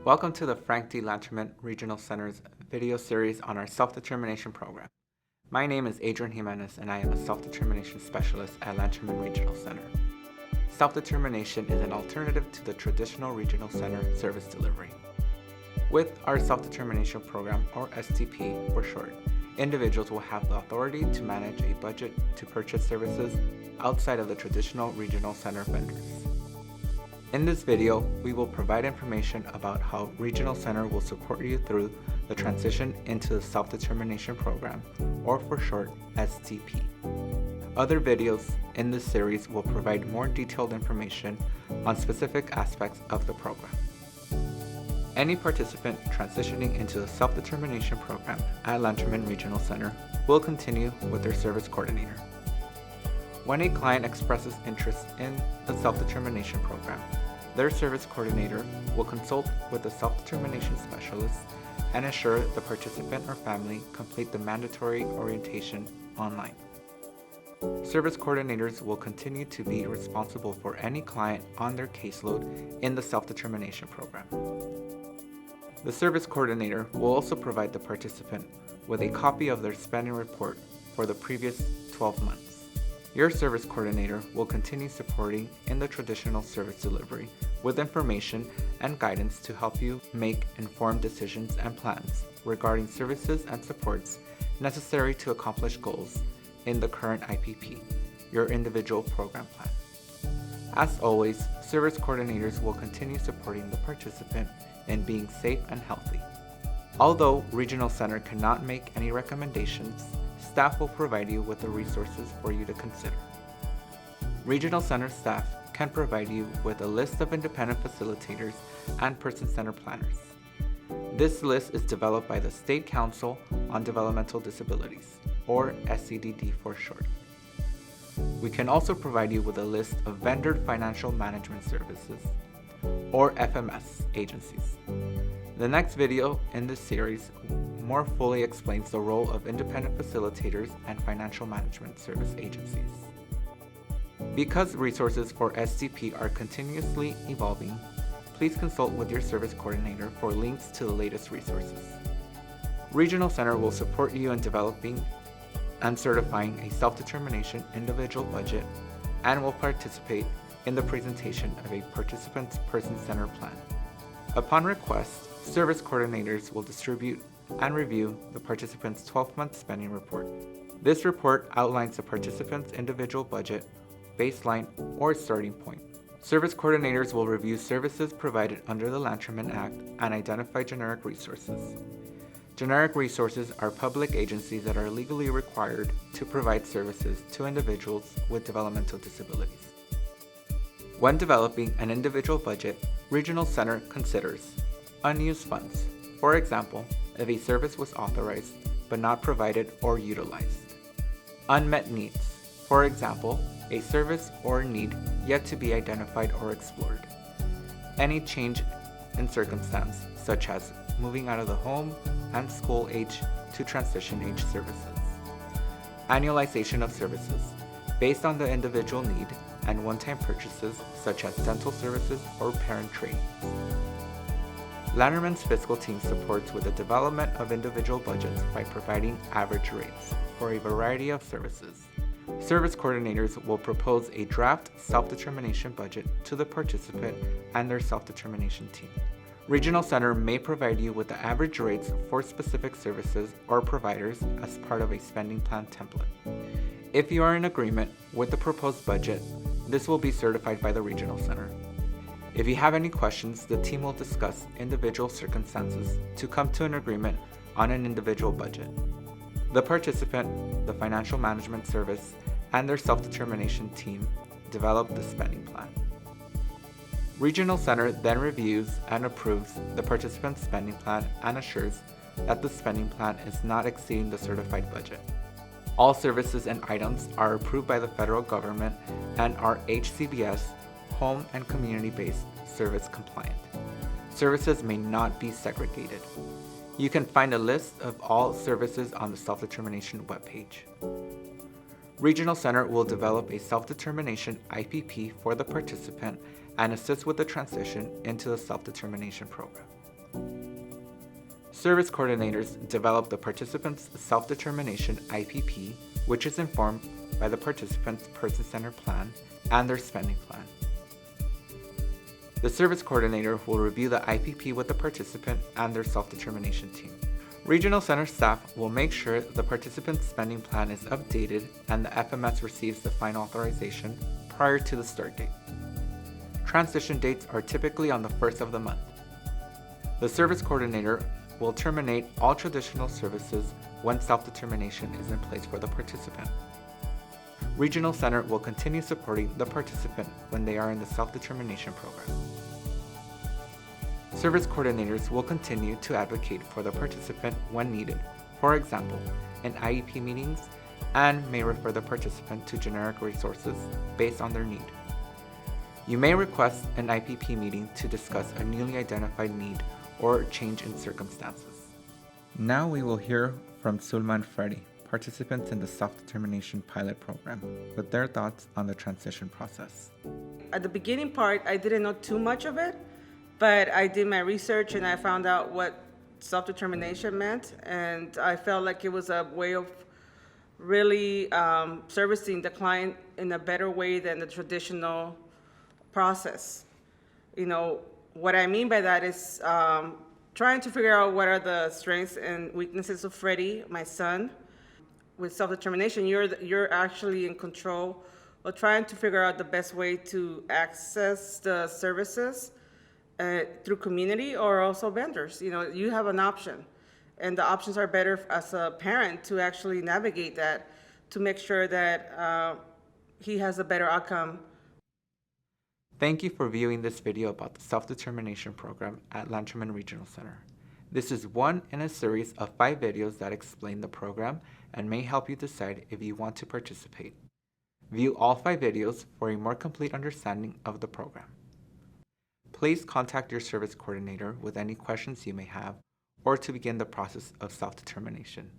Welcome to the Frank D. Lanterman Regional Center's video series on our self-determination program. My name is Adrian Jimenez and I am a self-determination specialist at Lanterman Regional Center. Self-determination is an alternative to the traditional regional center service delivery. With our self-determination program, or STP for short, individuals will have the authority to manage a budget to purchase services outside of the traditional regional center vendors. In this video, we will provide information about how Regional Center will support you through the transition into the Self-Determination Program, or for short, STP. Other videos in this series will provide more detailed information on specific aspects of the program. Any participant transitioning into the Self-Determination Program at Lanterman Regional Center will continue with their service coordinator. When a client expresses interest in the Self-Determination Program, their service coordinator will consult with the self-determination specialist and ensure the participant or family complete the mandatory orientation online. Service coordinators will continue to be responsible for any client on their caseload in the Self-Determination Program. The service coordinator will also provide the participant with a copy of their spending report for the previous 12 months. Your service coordinator will continue supporting in the traditional service delivery with information and guidance to help you make informed decisions and plans regarding services and supports necessary to accomplish goals in the current IPP, your individual program plan. As always, service coordinators will continue supporting the participant in being safe and healthy. Although Regional Center cannot make any recommendations, staff will provide you with the resources for you to consider. Regional Center staff can provide you with a list of independent facilitators and person-centered planners. This list is developed by the State Council on Developmental Disabilities, or SCDD for short. We can also provide you with a list of vendor financial management services, or FMS agencies. The next video in this series more fully explains the role of independent facilitators and financial management service agencies. Because resources for STP are continuously evolving, please consult with your service coordinator for links to the latest resources. Regional Center will support you in developing and certifying a self-determination individual budget and will participate in the presentation of a participant's person-centered plan. Upon request, service coordinators will distribute and review the participant's 12-month spending report. This report outlines the participant's individual budget, baseline, or starting point. Service coordinators will review services provided under the Lanterman Act and identify generic resources. Generic resources are public agencies that are legally required to provide services to individuals with developmental disabilities. When developing an individual budget, Regional Center considers unused funds. For example, if a service was authorized but not provided or utilized. Unmet needs. For example, a service or need yet to be identified or explored. Any change in circumstance, such as moving out of the home and school age to transition age services. Annualization of services, based on the individual need and one-time purchases such as dental services or parent trainings. Lanterman's fiscal team supports with the development of individual budgets by providing average rates for a variety of services. Service coordinators will propose a draft self-determination budget to the participant and their self-determination team. Regional Center may provide you with the average rates for specific services or providers as part of a spending plan template. If you are in agreement with the proposed budget, this will be certified by the Regional Center. If you have any questions, the team will discuss individual circumstances to come to an agreement on an individual budget. The participant, the financial management service, and their self-determination team develop the spending plan. Regional Center then reviews and approves the participant's spending plan and assures that the spending plan is not exceeding the certified budget. All services and items are approved by the federal government and are HCBS, home and community-based service compliant. Services may not be segregated. You can find a list of all services on the self-determination webpage. Regional Center will develop a self-determination IPP for the participant and assist with the transition into the self-determination program. Service coordinators develop the participant's self-determination IPP, which is informed by the participant's person-centered plan and their spending plan. The service coordinator will review the IPP with the participant and their self-determination team. Regional Center staff will make sure the participant's spending plan is updated and the FMS receives the final authorization prior to the start date. Transition dates are typically on the first of the month. The service coordinator will terminate all traditional services when self-determination is in place for the participant. Regional Center will continue supporting the participant when they are in the self-determination program. Service coordinators will continue to advocate for the participant when needed, for example, in IEP meetings, and may refer the participant to generic resources based on their need. You may request an IPP meeting to discuss a newly identified need or change in circumstances. Now we will hear from Sulma and Freddie, participants in the self-determination pilot program, with their thoughts on the transition process. At the beginning part, I didn't know too much of it, but I did my research and I found out what self-determination meant, and I felt like it was a way of really servicing the client in a better way than the traditional process. You know, what I mean by that is trying to figure out what are the strengths and weaknesses of Freddie, my son. With self-determination, you're actually in control of trying to figure out the best way to access the services through community or also vendors. You know, you have an option, and the options are better as a parent to actually navigate that to make sure that he has a better outcome. Thank you for viewing this video about the self-determination program at Lanterman Regional Center. This is one in a series of 5 videos that explain the program and may help you decide if you want to participate. View all 5 videos for a more complete understanding of the program. Please contact your service coordinator with any questions you may have or to begin the process of self-determination.